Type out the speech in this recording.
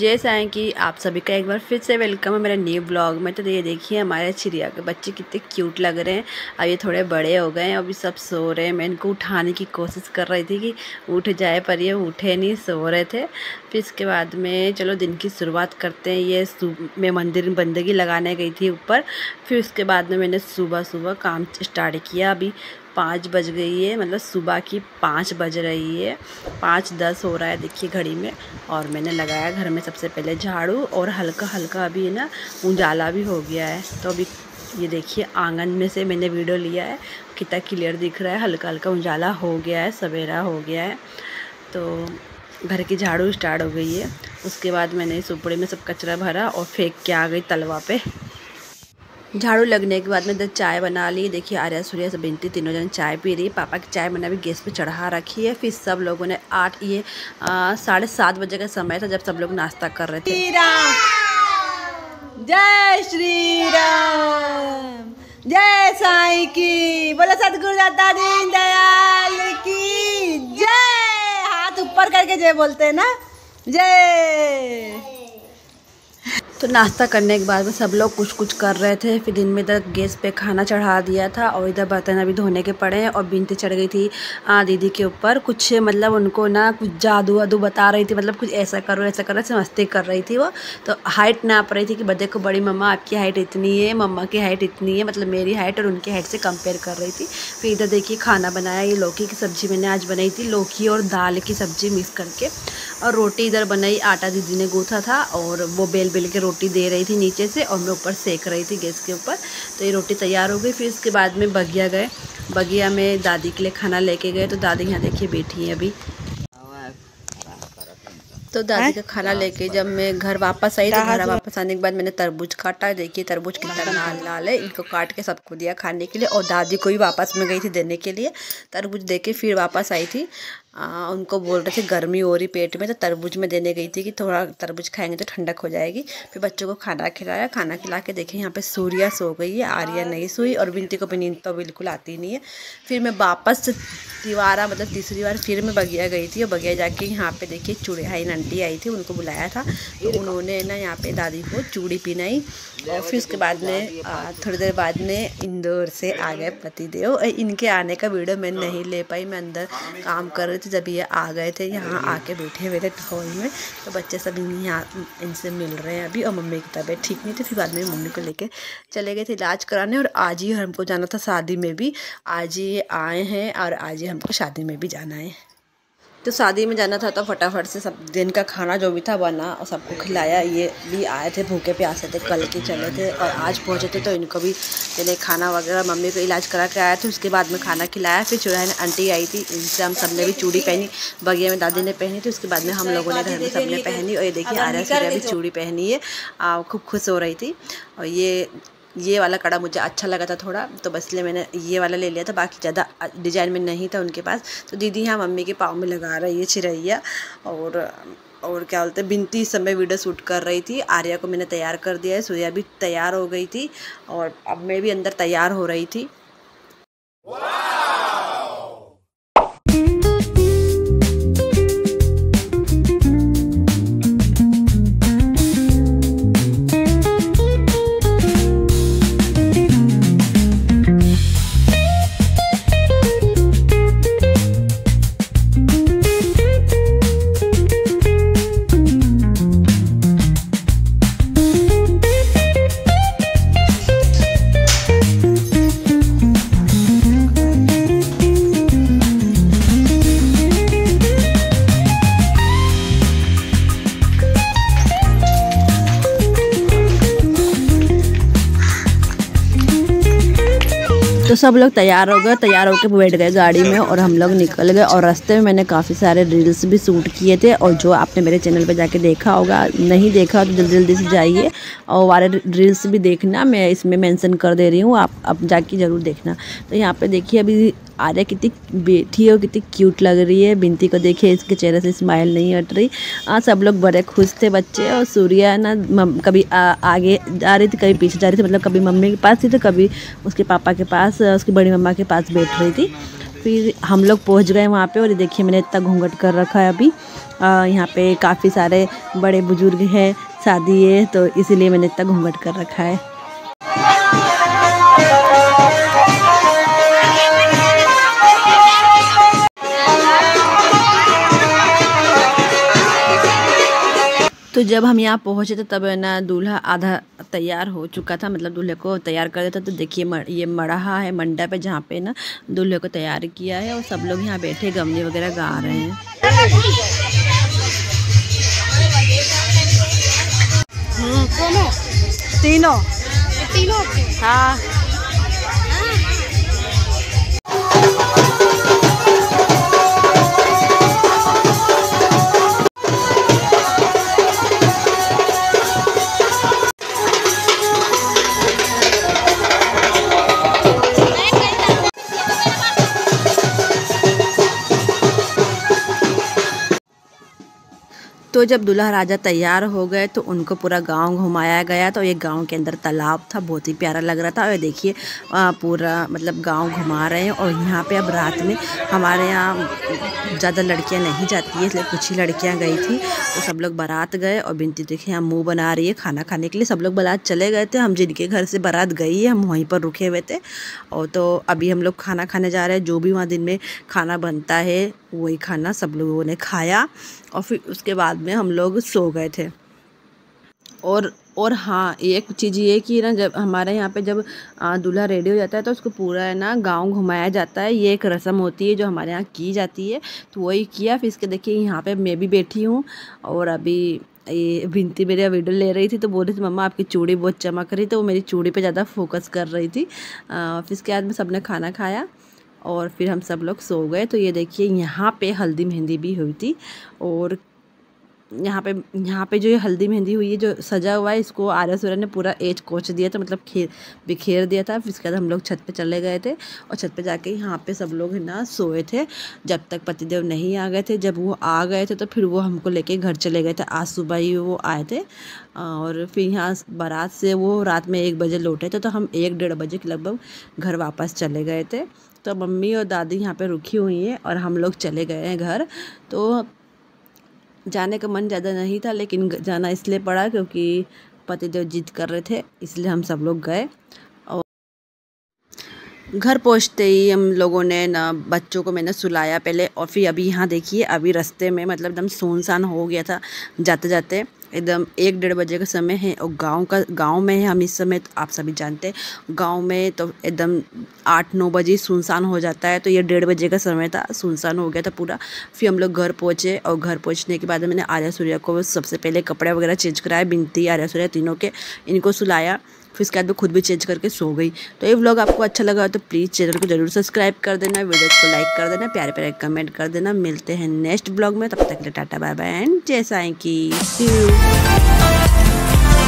जैसा है कि आप सभी का एक बार फिर से वेलकम है मेरे न्यू ब्लॉग में। तो ये देखिए हमारे चिड़िया के बच्चे कितने क्यूट लग रहे हैं। अब ये थोड़े बड़े हो गए हैं, अभी सब सो रहे हैं। मैं इनको उठाने की कोशिश कर रही थी कि उठ जाए, पर ये उठे नहीं, सो रहे थे। फिर इसके बाद में चलो दिन की शुरुआत करते हैं। ये मैं मंदिर बंदगी लगाने गई थी ऊपर। फिर उसके बाद में मैंने सुबह सुबह काम स्टार्ट किया। अभी 5 बज गई है, मतलब सुबह की 5 बज रही है, 5:10 हो रहा है देखिए घड़ी में। और मैंने लगाया घर में सबसे पहले झाड़ू, और हल्का हल्का अभी है ना उजाला भी हो गया है। तो अभी ये देखिए आंगन में से मैंने वीडियो लिया है, कितना क्लियर दिख रहा है। हल्का हल्का उजाला हो गया है, सवेरा हो गया है। तो घर की झाड़ू स्टार्ट हो गई है। उसके बाद मैंने इस उपड़े में सब कचरा भरा और फेंक के आ गई तलवा पे। झाड़ू लगने के बाद में चाय बना ली। देखिए आर्या सूर्या सब बिनती तीनों जन चाय पी रही। पापा की चाय मैंने अभी गैस पे चढ़ा रखी है। फिर सब लोगों ने 7:30 बजे का समय था जब सब लोग नाश्ता कर रहे थे। श्री राम, जय श्री राम, जय साईं की, बोलो सतगुरु दाता दीन दयाल की जय। हाथ ऊपर करके जय बोलते हैं ना, जय। तो नाश्ता करने के बाद में सब लोग कुछ कुछ कर रहे थे। फिर दिन में इधर गैस पे खाना चढ़ा दिया था, और इधर बर्तन अभी धोने के पड़े हैं। और बिनती चढ़ गई थी दीदी के ऊपर। कुछ मतलब उनको ना कुछ जादू वादू बता रही थी, मतलब कुछ ऐसा करो ऐसा करो, ऐसे मस्ती कर रही थी वो। तो हाइट नाप रही थी कि देखो बड़ी मम्मा आपकी हाइट इतनी है, मम्मा की हाइट इतनी है, मतलब मेरी हाइट और उनकी हाइट से कंपेयर कर रही थी। फिर इधर देखिए खाना बनाया। ये लौकी की सब्ज़ी मैंने आज बनाई थी, लौकी और दाल की सब्ज़ी मिक्स करके। और रोटी इधर बनाई, आटा दीदी ने गूँथा था और वो बेल बेल के रोटी दे रही थी नीचे से, और मैं ऊपर सेक रही थी गैस के ऊपर। तो ये रोटी तैयार हो गई। फिर इसके बाद में बगिया गए। बगिया में दादी के लिए खाना लेके गए। तो दादी यहाँ देखिए बैठी है अभी। तो दादी का खाना लेके जब मैं घर वापस आई, तो घर वापस आने के बाद मैंने तरबूज काटा। देखिए तरबूज कितना लाल लाल है। इनको काट के सबको दिया खाने के लिए, और दादी को भी वापस में गई थी देने के लिए। तरबूज दे के फिर वापस आई थी। उनको बोल रहे थे गर्मी हो रही पेट में, तो तरबूज में देने गई थी कि थोड़ा तरबूज खाएंगे तो ठंडक हो जाएगी। फिर बच्चों को खाना खिलाया। खाना खिला के देखें यहाँ पे सूर्या सो गई है, आर्या नहीं सोई, और बिनती को भी नींद तो बिल्कुल आती नहीं है। फिर मैं वापस तिवारा मतलब तीसरी बार फिर मैं बगिया गई थी। और बगिया जाके यहाँ पे देखिए चूड़ियाइन आंटी आई थी, उनको बुलाया था। तो उन्होंने ना यहाँ पे दादी को चूड़ी पिनाई। और फिर उसके बाद में थोड़ी देर बाद में इंदौर से आ गए पतिदेव। इनके आने का वीडियो मैं नहीं ले पाई, मैं अंदर काम कर रही थी। जब ये आ गए थे यहाँ आके बैठे हुए थे हॉल में, तो बच्चे सब यहाँ इनसे मिल रहे हैं अभी। और मम्मी की तबीयत ठीक नहीं थी। फिर बाद में मम्मी को लेके चले गए थे इलाज कराने। और आज ही हमको जाना था शादी में भी। आज ही आए हैं और आज ही हमको शादी में भी जाना है। तो शादी में जाना था तो फटाफट से सब दिन का खाना जो भी था बना और सबको खिलाया। ये भी आए थे भूखे प्यासे थे, कल के चले थे और आज पहुँचे थे। तो इनको भी मैंने खाना वगैरह, मम्मी को इलाज करा के आए थे, उसके बाद में खाना खिलाया। फिर चूड़ियाइन आंटी आई थी, इनसे हम सब ने भी चूड़ी पहनी। बगिया में दादी ने पहनी थी, उसके बाद में हम लोगों ने घर में सब ने पहनी। और ये देखिए आर्या सूर्या भी चूड़ी पहनी है, खूब खुश हो रही थी। और ये वाला कड़ा मुझे अच्छा लगा था थोड़ा, तो बस इसलिए मैंने ये वाला ले लिया था। बाकी ज़्यादा डिजाइन में नहीं था उनके पास। तो दीदी यहाँ मम्मी के पाँव में लगा रही है चिरैया। और क्या बोलते हैं, बिनती इस समय वीडियो शूट कर रही थी। आर्या को मैंने तैयार कर दिया है, सूर्या भी तैयार हो गई थी, और अब मैं भी अंदर तैयार हो रही थी। तो सब लोग तैयार हो गए, तैयार होकर बैठ गए गाड़ी में, और हम लोग निकल गए। और रास्ते में मैंने काफ़ी सारे रील्स भी शूट किए थे, और जो आपने मेरे चैनल पे जाके देखा होगा, नहीं देखा तो जल्दी जल्दी से जाइए और वाले रील्स भी देखना। मैं इसमें मेंशन कर दे रही हूँ, आप अब जाके ज़रूर देखना। तो यहाँ पे देखिए अभी आर्या कितनी बैठी है और कितनी क्यूट लग रही है। बिनती को देखिए, इसके चेहरे से स्माइल नहीं हट रही। सब लोग बड़े खुश थे बच्चे। और सूर्या ना कभी आगे जा रही थी, कभी पीछे जा रही थी, मतलब कभी मम्मी के पास थी तो कभी उसके पापा के पास, उसकी बड़ी मम्मा के पास बैठ रही थी। फिर हम लोग पहुंच गए वहाँ पे और ये देखिए मैंने इतना घूंघट कर रखा है अभी। यहाँ पे काफ़ी सारे बड़े बुजुर्ग हैं, शादी है, तो इसीलिए मैंने इतना घूंघट कर रखा है। तो जब हम यहाँ पहुँचे तो तब ना दूल्हा आधा तैयार हो चुका था, मतलब दूल्हे को तैयार कर देता। तो देखिए ये मड़हा है, मंडप है जहाँ पे ना दूल्हे को तैयार किया है और सब लोग यहाँ बैठे गमले वगैरह गा रहे हैं। तीनों हाँ। तो जब दूल्हा राजा तैयार हो गए तो उनको पूरा गांव घुमाया गया। तो ये गांव के अंदर तालाब था, बहुत ही प्यारा लग रहा था। और देखिए पूरा मतलब गांव घुमा रहे हैं। और यहाँ पे अब रात में हमारे यहाँ ज़्यादा लड़कियाँ नहीं जाती है, इसलिए कुछ ही लड़कियाँ गई थी। तो सब लोग बारात गए और बिनती देखिए यहाँ मुँह बना रही है खाना खाने के लिए। सब लोग बारात चले गए थे, हम जिनके घर से बारात गई है हम वहीं पर रुके हुए थे। और तो अभी हम लोग खाना खाने जा रहे हैं। जो भी वहाँ दिन में खाना बनता है वही खाना सब लोगों ने खाया और फिर उसके बाद में हम लोग सो गए थे। और हाँ, एक चीज़ ये कि ना जब हमारे यहाँ पे जब दूल्हा रेडी हो जाता है तो उसको पूरा है ना गांव घुमाया जाता है। ये एक रस्म होती है जो हमारे यहाँ की जाती है, तो वही किया। फिर इसके देखिए यहाँ पे मैं भी बैठी हूँ और अभी ये बिनती मेरे वीडियो ले रही थी तो बोल रही थी मम्मा आपकी चूड़ी बहुत चमक रही, तो वो मेरी चूड़ी पे ज़्यादा फोकस कर रही थी। फिर इसके बाद में सब ने खाना खाया और फिर हम सब लोग सो गए। तो ये देखिए यहाँ पे हल्दी मेहंदी भी हुई थी। और यहाँ पे जो ये हल्दी मेहंदी हुई है जो सजा हुआ है, इसको आर्या सूर्या ने पूरा एज कोच दिया था, मतलब बिखेर दिया था। फिर इसके बाद हम लोग छत पे चले गए थे और छत पे जाके यहाँ पे सब लोग है ना सोए थे जब तक पतिदेव नहीं आ गए थे। जब वो आ गए थे तो फिर वो हमको लेके घर चले गए थे। आज सुबह ही वो आए थे और फिर यहाँ बारात से वो रात में 1 बजे लौटे थे। तो हम 1-1:30 बजे के लगभग घर वापस चले गए थे। तो मम्मी और दादी यहाँ पे रुकी हुई हैं और हम लोग चले गए हैं घर। तो जाने का मन ज़्यादा नहीं था, लेकिन जाना इसलिए पड़ा क्योंकि पतिदेव जिद कर रहे थे, इसलिए हम सब लोग गए। और घर पहुंचते ही हम लोगों ने ना बच्चों को मैंने सुलाया पहले। और फिर अभी यहाँ देखिए अभी रास्ते में मतलब एकदम सुनसान हो गया था, जाते जाते एकदम 1-1:30 बजे का समय है। और गांव में है हम इस समय, तो आप सभी जानते हैं गांव में तो एकदम 8-9 बजे सुनसान हो जाता है। तो ये 1:30 बजे का समय था, सुनसान हो गया था पूरा। फिर हम लोग घर पहुँचे और घर पहुँचने के बाद मैंने आर्या सूर्या को सबसे पहले कपड़े वगैरह चेंज कराया, बिनती आर्या सूर्या तीनों के, इनको सुलाया। फिर इसके बाद मैं खुद भी चेंज करके सो गई। तो ये व्लॉग आपको अच्छा लगा तो प्लीज़ चैनल को जरूर सब्सक्राइब कर देना, वीडियो को लाइक कर देना, प्यारे प्यारे कमेंट कर देना। मिलते हैं नेक्स्ट ब्लॉग में, तब तक के लिए टाटा बाय बाय एंड जय साईं की।